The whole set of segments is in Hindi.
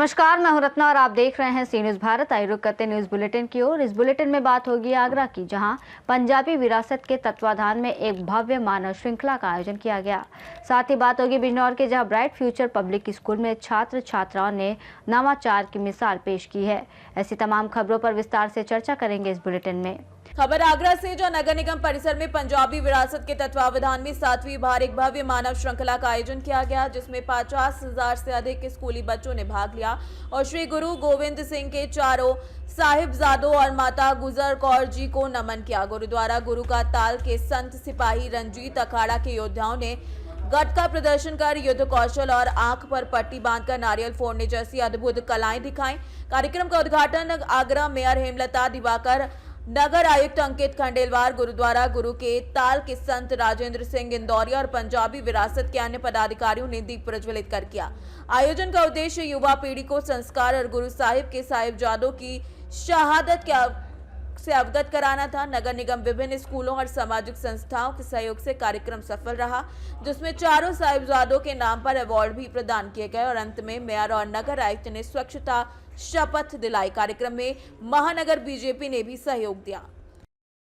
नमस्कार, मैं हूं रत्ना और आप देख रहे हैं सी न्यूज़ भारत। आइए रुक करते न्यूज़ बुलेटिन की ओर। इस बुलेटिन में बात होगी आगरा की, जहां पंजाबी विरासत के तत्वाधान में एक भव्य मानव श्रृंखला का आयोजन किया गया। साथ ही बात होगी बिजनौर के, जहां ब्राइट फ्यूचर पब्लिक स्कूल में छात्र छात्राओं ने नवाचार की मिसाल पेश की है। ऐसी तमाम खबरों पर विस्तार से चर्चा करेंगे इस बुलेटिन में। खबर आगरा से, जो नगर निगम परिसर में पंजाबी विरासत के तत्वावधान में 7वीं बार एक भव्य मानव श्रृंखला का आयोजन किया गया, जिसमें 50,000 से अधिक स्कूली बच्चों ने भाग लिया और श्री गुरु गोविंद सिंह के चारों साहिबजादों और माता गुजर कौर जी को नमन किया। गुरुद्वारा गुरु का ताल के संत सिपाही रंजीत अखाड़ा के योद्धाओं ने गट का प्रदर्शन कर युद्ध कौशल और आंख पर पट्टी बांधकर नारियल फोड़ने जैसी अद्भुत कलाएं दिखाई। कार्यक्रम का उद्घाटन आगरा मेयर हेमलता दिवाकर, नगर आयुक्त अंकित खंडेलवाल, गुरुद्वारा गुरु के ताल के संत राजेंद्र सिंह इंदौरिया और पंजाबी विरासत के अन्य पदाधिकारियों ने दीप प्रज्वलित कर किया। आयोजन का उद्देश्य युवा पीढ़ी को संस्कार और गुरु साहिब के साहिबजादों की शहादत से अवगत कराना था। नगर निगम विभिन्न स्कूलों और सामाजिक संस्थाओं के सहयोग से कार्यक्रम सफल रहा, जिसमें चारों साहिबजादों के नाम पर अवार्ड भी प्रदान किए गए और अंत में मेयर और नगर आयुक्त ने स्वच्छता शपथ दिलाई। कार्यक्रम में महानगर बीजेपी ने भी सहयोग दिया।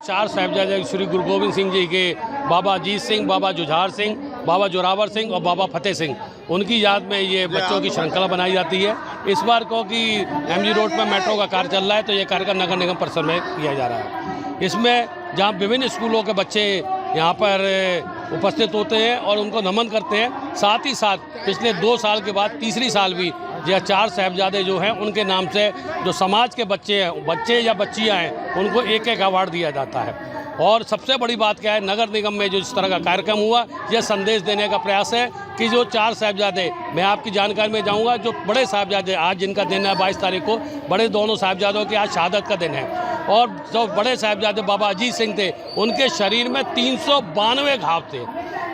चार साहिबजादे श्री गुरु गोविंद सिंह जी के बाबा अजीत सिंह, बाबा जुझार सिंह, बाबा जोरावर सिंह और बाबा फतेह सिंह, उनकी याद में ये बच्चों की श्रृंखला बनाई जाती है। इस बार क्योंकि एमजी रोड पर मेट्रो का कार्य चल रहा है, तो ये कार्यक्रम नगर निगम परिसर में किया जा रहा है। इसमें जहाँ विभिन्न स्कूलों के बच्चे यहाँ पर उपस्थित होते हैं और उनको नमन करते हैं, साथ ही साथ पिछले 2 साल के बाद तीसरी साल भी यह 4 साहिबजादे जो हैं उनके नाम से जो समाज के बच्चे या बच्चियाँ हैं उनको एक अवार्ड दिया जाता है। और सबसे बड़ी बात क्या है, नगर निगम में जो इस तरह का कार्यक्रम हुआ, यह संदेश देने का प्रयास है कि जो 4 साहिबजादे, मैं आपकी जानकारी में जाऊंगा, जो बड़े साहिबजादे आज जिनका दिन है 22 तारीख को, बड़े दोनों साहिबजादों की आज शहादत का दिन है। और जो बड़े साहिबजादे बाबा अजीत सिंह थे, उनके शरीर में 392 घाव थे।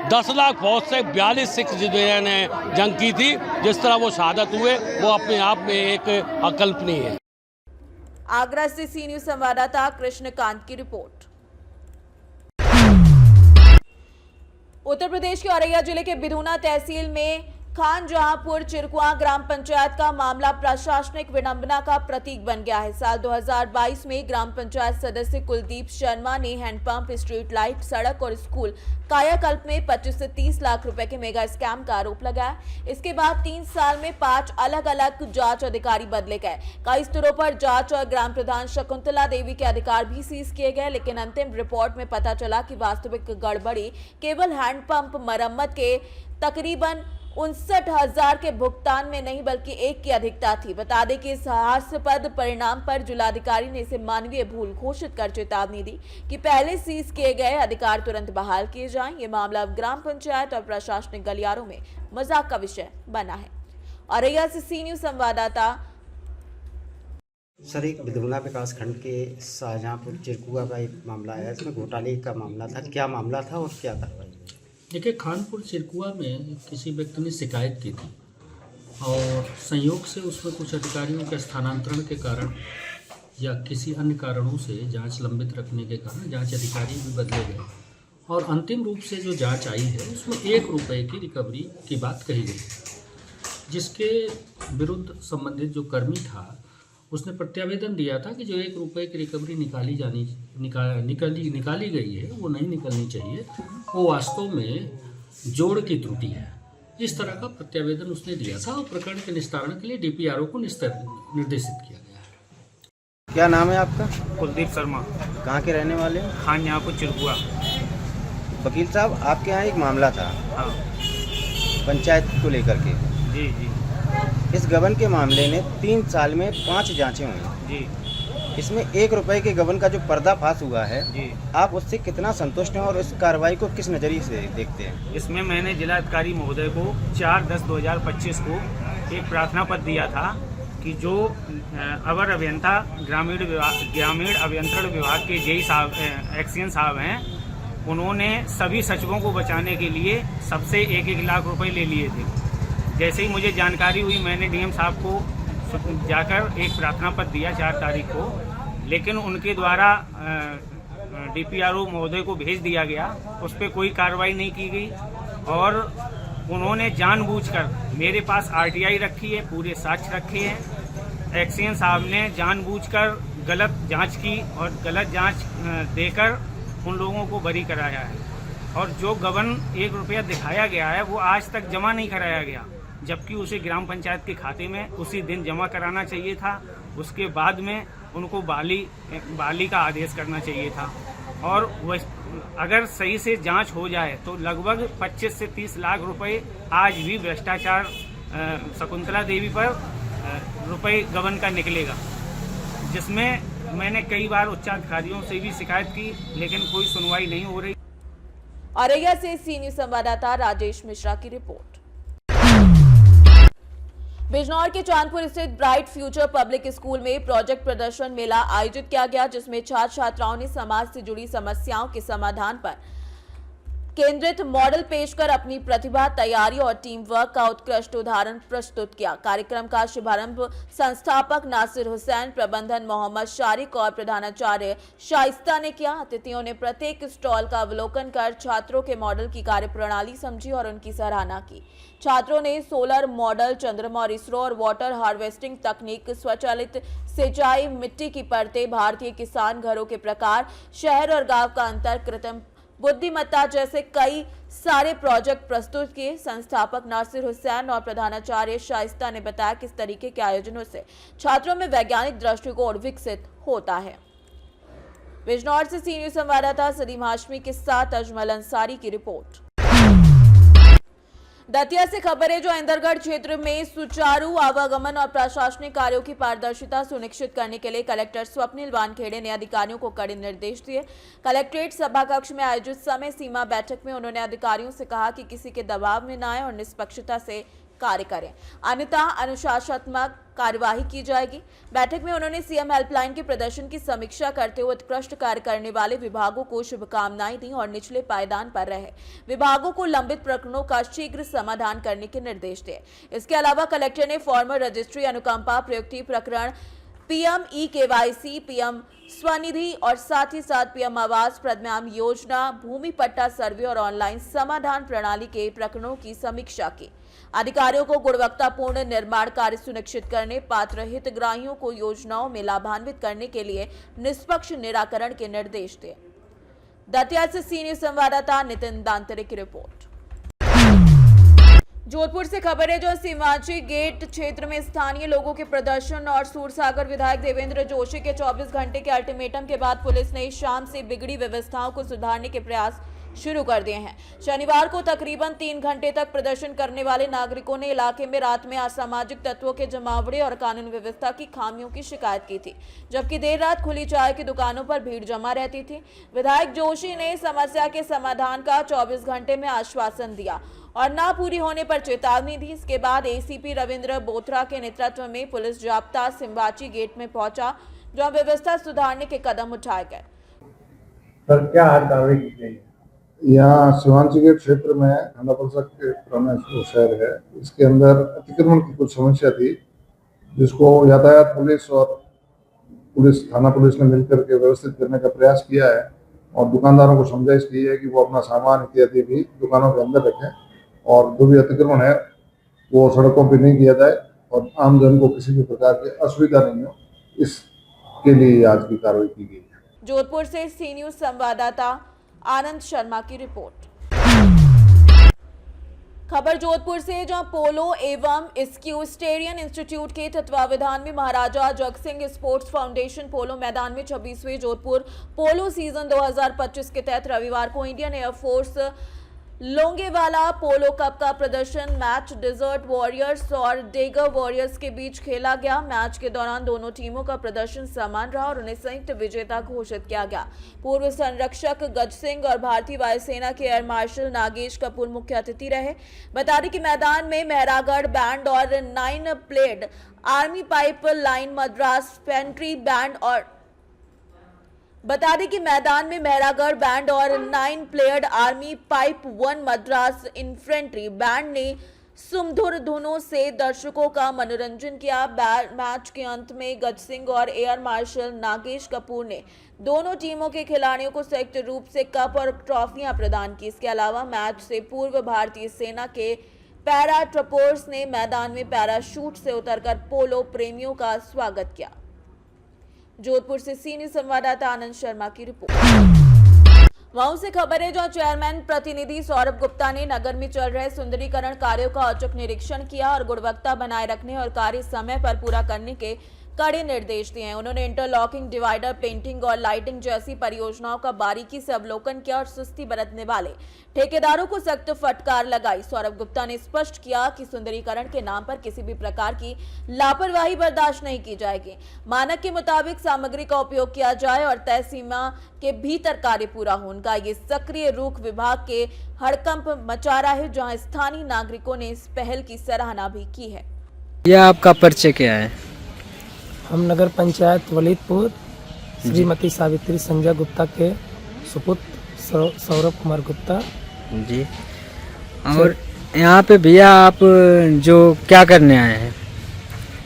10 लाख फौज से 42 सिख ने जंग की थी। जिस तरह वो शहादत हुए, वो अपने आप में एक अकल्पनीय है। आगरा से सी न्यूज़ संवाददाता कृष्णकांत की रिपोर्ट। उत्तर प्रदेश के औरैया जिले के बिधूना तहसील में खानजहांपुर चिरकुआ ग्राम पंचायत का मामला प्रशासनिक विडंबना का प्रतीक बन गया है। साल 2022 में ग्राम पंचायत सदस्य कुलदीप शर्मा ने हैंडपंप, स्ट्रीट लाइट, सड़क और स्कूल कायाकल्प में 25 से 30 लाख रुपए के मेगा स्कैम का आरोप लगाया। इसके बाद 3 साल में 5 अलग अलग जांच अधिकारी बदले गए। कई स्तरों पर जांच और ग्राम प्रधान शकुंतला देवी के अधिकार भी सीज किए गए, लेकिन अंतिम रिपोर्ट में पता चला कि वास्तविक गड़बड़ी केवल हैंडपंप मरम्मत के तकरीबन 59,000 के भुगतान में नहीं, बल्कि 1 की अधिकता थी। बता दें कि इस हास्यास्पद परिणाम पर जिलाधिकारी ने इसे मानवीय भूल घोषित कर चेतावनी दी कि पहले सीज किए गए अधिकार तुरंत बहाल किए जाएं। ये मामला अब ग्राम पंचायत और प्रशासनिक गलियारों में मजाक का विषय बना है। औरैया से सी न्यूज़ संवाददाता। सर, एक बिधूना विकास खंड के शाहजहांपुर चिरकुआ का एक मामला आया, इसमें घोटाले का मामला था। क्या मामला था और क्या कार्रवाई? देखिए, खानपुर चिरकुआ में किसी व्यक्ति ने शिकायत की थी और संयोग से उसमें कुछ अधिकारियों के स्थानांतरण के कारण या किसी अन्य कारणों से जांच लंबित रखने के कारण जांच अधिकारी भी बदले गए और अंतिम रूप से जो जांच आई है उसमें 1 रुपये की रिकवरी की बात कही गई, जिसके विरुद्ध संबंधित जो कर्मी था उसने प्रत्यावेदन दिया था कि जो 1 रुपये की रिकवरी निकाली गई है वो नहीं निकलनी चाहिए, वो वास्तव में जोड़ की त्रुटि है। इस तरह का प्रत्यावेदन उसने दिया था और प्रकरण के निस्तारण के लिए डीपीआरओ को निर्देशित किया गया है। क्या नाम है आपका? कुलदीप शर्मा। कहाँ के रहने वाले? खानजहांपुर चिरकुआ। वकील साहब, आपके यहाँ एक मामला था। हाँ पंचायत को लेकर के। जी जी इस गबन के मामले में 3 साल में 5 जांचें हुई जी। इसमें 1 रुपये के गबन का जो पर्दाफाश हुआ है जी, आप उससे कितना संतुष्ट हैं और इस कार्रवाई को किस नज़रिए से देखते हैं? इसमें मैंने जिलाधिकारी महोदय को 4/10/2025 को एक प्रार्थना पत्र दिया था कि जो अवर अभियंता ग्रामीण अभियंत्रण विभाग के जेई साहब एक्सियन साहब हैं, उन्होंने सभी सचिवों को बचाने के लिए सबसे 1-1 लाख रुपये ले लिए थे। जैसे ही मुझे जानकारी हुई, मैंने डीएम साहब को जाकर एक प्रार्थना पत्र दिया 4 तारीख को, लेकिन उनके द्वारा डीपीआरओ महोदय को भेज दिया गया, उस पर कोई कार्रवाई नहीं की गई और उन्होंने जानबूझकर मेरे पास आरटीआई रखी है, पूरे साक्ष्य रखे हैं। एक्सीएन साहब ने जानबूझकर गलत जांच की और गलत जांच देकर उन लोगों को बरी कराया है। और जो गबन 1 रुपया दिखाया गया है वो आज तक जमा नहीं कराया गया, जबकि उसे ग्राम पंचायत के खाते में उसी दिन जमा कराना चाहिए था। उसके बाद में उनको बाली का आदेश करना चाहिए था। और अगर सही से जांच हो जाए तो लगभग 25 से 30 लाख रुपए आज भी भ्रष्टाचार शकुंतला देवी पर रुपए गबन का निकलेगा, जिसमें मैंने कई बार उच्चाधिकारियों से भी शिकायत की, लेकिन कोई सुनवाई नहीं हो रही। औरैया से सी न्यूज संवाददाता राजेश मिश्रा की रिपोर्ट। बिजनौर के चांदपुर स्थित ब्राइट फ्यूचर पब्लिक स्कूल में प्रोजेक्ट प्रदर्शन मेला आयोजित किया गया, जिसमें छात्र छात्राओं ने समाज से जुड़ी समस्याओं के समाधान पर केंद्रित मॉडल पेश कर अपनी प्रतिभा, तैयारी और टीम वर्क का उत्कृष्ट उदाहरण प्रस्तुत किया। कार्यक्रम का शुभारंभ संस्थापक नासिर हुसैन, प्रबंधन मोहम्मद शारिक और प्रधानाचार्य शाइस्ता ने किया। अतिथियों ने प्रत्येक स्टॉल का अवलोकन कर छात्रों के मॉडल की कार्यप्रणाली समझी और उनकी सराहना की। छात्रों ने सोलर मॉडल, चंद्रमा और इसरो और वाटर हार्वेस्टिंग तकनीक, स्वचालित सिंचाई, मिट्टी की परतें, भारतीय किसान घरों के प्रकार, शहर और गांव का अंतर, कृत्रिम बुद्धिमत्ता जैसे कई सारे प्रोजेक्ट प्रस्तुत किए। संस्थापक नासिर हुसैन और प्रधानाचार्य शाइस्ता ने बताया कि इस तरीके के आयोजनों से छात्रों में वैज्ञानिक दृष्टिकोण विकसित होता है। बिजनौर से सी न्यूज संवाददाता सलीम हाशमी के साथ अजमल अंसारी की रिपोर्ट। दतिया से खबर है, जो इंदरगढ़ क्षेत्र में सुचारू आवागमन और प्रशासनिक कार्यों की पारदर्शिता सुनिश्चित करने के लिए कलेक्टर स्वप्निल वानखेड़े ने अधिकारियों को कड़े निर्देश दिए। कलेक्ट्रेट सभा कक्ष में आयोजित समय सीमा बैठक में उन्होंने अधिकारियों से कहा कि किसी के दबाव में न आए और निष्पक्षता से कार्य करें, अन्यथा अनुशासनात्मक कार्यवाही की जाएगी। बैठक में उन्होंने सीएम हेल्पलाइन के प्रदर्शन की समीक्षा करते हुए उत्कृष्ट कार्य करने वाले विभागों को शुभकामनाएं दी और निचले पायदान पर रहे विभागों को लंबित प्रकरणों का शीघ्र समाधान करने के निर्देश दिए। इसके अलावा कलेक्टर ने फॉर्मर रजिस्ट्री, अनुकंपा प्रयुक्ति प्रकरण, पीएम ई-केवाईसी, पीएम स्वनिधि और साथ ही साथ पीएम आवास, प्रधान योजना, भूमि पट्टा सर्वे और ऑनलाइन समाधान प्रणाली के प्रकरणों की समीक्षा की। अधिकारियों को गुणवत्तापूर्ण निर्माण कार्य सुनिश्चित करने, पात्र हितग्राहियों को योजनाओं में लाभान्वित करने के लिए निष्पक्ष निराकरण के निर्देश दिए। दतिया से सी न्यूज संवाददाता नितिन दांतरे की रिपोर्ट। जोधपुर से खबर है, जो सीमांची गेट क्षेत्र में स्थानीय लोगों के प्रदर्शन और सूरसागर विधायक देवेंद्र जोशी के 24 घंटे के अल्टीमेटम के बाद पुलिस ने शाम से बिगड़ी व्यवस्थाओं को सुधारने के प्रयास शुरू कर दिए हैं। शनिवार को तकरीबन 3 घंटे तक प्रदर्शन करने वाले नागरिकों ने इलाके में रात में असामाजिक तत्वों के जमावड़े और कानून व्यवस्था की खामियों की शिकायत की थी, जबकि देर रात खुली चाय की दुकानों पर भीड़ जमा रहती थी। विधायक जोशी ने समस्या के समाधान का 24 घंटे में आश्वासन दिया और ना पूरी होने पर चेतावनी दी। इसके बाद एसीपी रविंद्र बोथरा के नेतृत्व में पुलिस जाब्ता सिम्बाची गेट में पहुंचा, जहां व्यवस्था सुधारने के कदम उठाए गए। सर, क्या कार्रवाई की गई? यहाँ शिवांची गेट क्षेत्र में थाना परिषद के पुराना शहर है, इसके अंदर अतिक्रमण की कुछ समस्या थी, जिसको यातायात पुलिस और थाना पुलिस ने मिलकर के व्यवस्थित करने का प्रयास किया है और दुकानदारों को समझाइश की है कि वो अपना सामान इत्यादि भी दुकानों के अंदर रखें और जो भी अतिक्रमण है वो सड़कों पर नहीं किया जाए और आमजन को किसी भी प्रकार की असुविधा नहीं हो, इसके लिए आज की कार्रवाई की गई है। जोधपुर से सी न्यूज संवाददाता आनंद शर्मा की रिपोर्ट। खबर जोधपुर से, जहां पोलो एवं इक्वेस्टेरियन इंस्टीट्यूट के तत्वावधान में महाराजा जगसिंह स्पोर्ट्स फाउंडेशन पोलो मैदान में 26वें जोधपुर पोलो सीजन 2025 के तहत रविवार को इंडियन एयरफोर्स लोंगेवाला पोलो कप का प्रदर्शन मैच डेजर्ट वॉरियर्स और डेगर वॉरियर्स के बीच खेला गया। मैच के दौरान दोनों टीमों का प्रदर्शन समान रहा और उन्हें संयुक्त विजेता घोषित किया गया। पूर्व संरक्षक गज सिंह और भारतीय वायुसेना के एयर मार्शल नागेश कपूर मुख्य अतिथि रहे। बता दें कि मैदान में मेहरागढ़ बैंड और 9 played army pipe line Madras pantry band और बता दें कि मैदान में मेहरागढ़ बैंड और 9 played army pipe 1 Madras infantry band ने सुमधुर धुनों से दर्शकों का मनोरंजन किया। मैच के अंत में गज सिंह और एयर मार्शल नागेश कपूर ने दोनों टीमों के खिलाड़ियों को संयुक्त रूप से कप और ट्रॉफियां प्रदान की। इसके अलावा मैच से पूर्व भारतीय सेना के पैरा ट्रपोर्स ने मैदान में पैराशूट से उतरकर पोलो प्रेमियों का स्वागत किया। जोधपुर से सी न्यूज़ संवाददाता आनंद शर्मा की रिपोर्ट। वहां से खबर है जहां चेयरमैन प्रतिनिधि सौरभ गुप्ता ने नगर में चल रहे सुंदरीकरण कार्यों का औचक निरीक्षण किया और गुणवत्ता बनाए रखने और कार्य समय पर पूरा करने के कड़े निर्देश दिए हैं। उन्होंने इंटरलॉकिंग, डिवाइडर, पेंटिंग और लाइटिंग जैसी परियोजनाओं का बारीकी से अवलोकन किया और सुस्ती बरतने वाले ठेकेदारों को सख्त फटकार लगाई। सौरभ गुप्ता ने स्पष्ट किया कि सुंदरीकरण के नाम पर किसी भी प्रकार की लापरवाही बर्दाश्त नहीं की जाएगी। मानक के मुताबिक सामग्री का उपयोग किया जाए और तय सीमा के भीतर कार्य पूरा हो। उनका ये सक्रिय रुख विभाग के हड़कंप मचा रहा है, जहां स्थानीय नागरिकों ने इस पहल की सराहना भी की है। यह आपका परिचय क्या है? हम नगर पंचायत वलीदपुर श्रीमती सावित्री संजय गुप्ता के सुपुत्र सौरभ कुमार गुप्ता जी। और यहाँ पे भैया आप जो क्या करने आए हैं?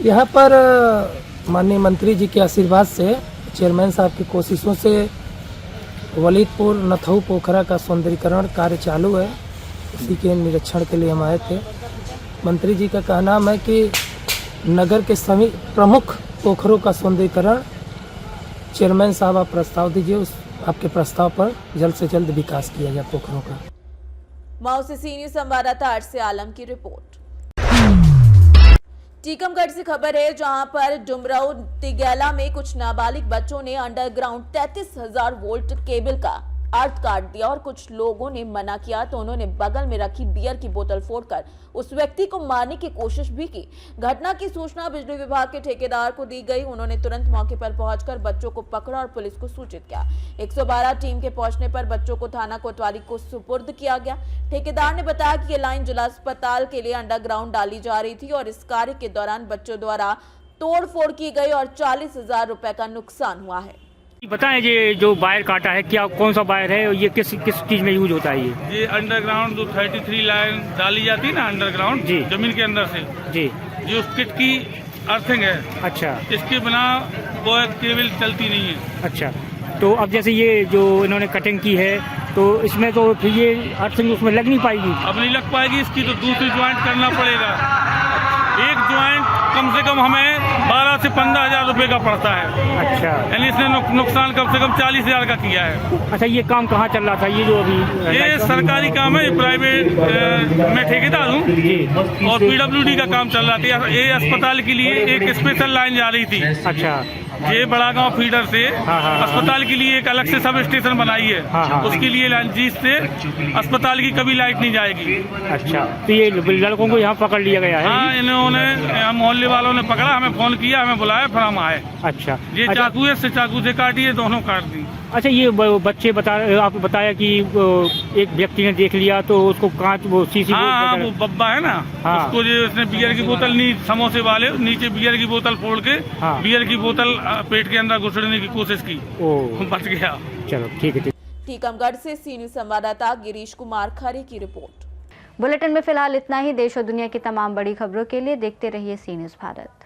यहाँ पर माननीय मंत्री जी के आशीर्वाद से, चेयरमैन साहब की कोशिशों से वलीदपुर नथऊ पोखरा का सौंदर्यीकरण कार्य चालू है। उसी के निरीक्षण के लिए हम आए थे। मंत्री जी का कहना है कि नगर के सभी प्रमुख पोखरों का सौंदर्यीकरण, चेयरमैन साहब आप प्रस्ताव दीजिए, उस आपके प्रस्ताव पर जल्द से जल्द विकास किया जाए पोखरों का। माऊ से सी न्यूज़ संवाददाता आरसी आलम की रिपोर्ट। टीकमगढ़ से खबर है जहां पर डुमराव तिगैला में कुछ नाबालिग बच्चों ने अंडरग्राउंड 33,000 वोल्ट केबल का अर्थ काट दिया और कुछ लोगों ने मना किया तो उन्होंने बगल में रखी बियर की बोतल फोड़कर उस व्यक्ति को मारने की कोशिश भी की। घटना की सूचना बिजली विभाग के ठेकेदार को दी गई। उन्होंने तुरंत मौके पर पहुंचकर बच्चों को पकड़ा और पुलिस को सूचित किया। 112 टीम के पहुंचने पर बच्चों को थाना कोतवाली को सुपुर्द किया गया। ठेकेदार ने बताया कि ये लाइन जिला अस्पताल के लिए अंडरग्राउंड डाली जा रही थी और इस कार्य के दौरान बच्चों द्वारा तोड़फोड़ की गई और 40,000 रुपए का नुकसान हुआ है। बताएं ये जो वायर काटा है, क्या कौन सा वायर है और ये किस चीज में यूज होता है? ये अंडरग्राउंड जो 33 लाइन डाली जाती है ना अंडरग्राउंड जी, जमीन के अंदर से जी, ये उस किट की अर्थिंग है। अच्छा, इसके बिना वो केबल चलती नहीं है। अच्छा, तो अब जैसे ये जो इन्होंने कटिंग की है तो इसमें तो फिर ये अर्थिंग उसमें लग नहीं पाएगी? अब नहीं लग पाएगी, इसकी तो दूसरी ज्वाइंट करना पड़ेगा। एक ज्वाइंट कम से कम हमें 12 से 15,000 रुपए का पड़ता है। अच्छा, यानी इसने नुकसान कम से कम 40,000 का किया है। अच्छा, ये काम कहाँ चल रहा था? ये जो अभी ये सरकारी काम है, प्राइवेट मैं ठेकेदार हूँ और PWD का काम चल रहा था। ये अस्पताल के लिए एक स्पेशल लाइन जा रही थी। अच्छा, ये बड़ा गांव फीडर से अस्पताल के लिए एक अलग से सब स्टेशन बनाई है। उसके लिए लाइन जिससे अस्पताल की कभी लाइट नहीं जाएगी। अच्छा, तो ये लड़कों को यहाँ पकड़ लिया गया है? हाँ, इन्होंने मोहल्ले वालों ने पकड़ा, हमें फोन किया, हमें बुलाया, फिर हम आए। अच्छा, ये चाकू से काटी है, दोनों काट दी। अच्छा, ये बच्चे आप बताया कि एक व्यक्ति ने देख लिया तो उसको कांच वो शीशी वो बब्बा है ना, उसको जो उसने बियर की बोतल समोसे वाले नीचे बियर की बोतल फोड़ के बियर की बोतल पेट के अंदर घुसड़ने की कोशिश की, बच गया। चलो ठीक है। टीकमगढ़ से सी न्यूज़ संवाददाता गिरीश कुमार खरे की रिपोर्ट। बुलेटिन में फिलहाल इतना ही। देश और दुनिया की तमाम बड़ी खबरों के लिए देखते रहिए सी न्यूज़ भारत।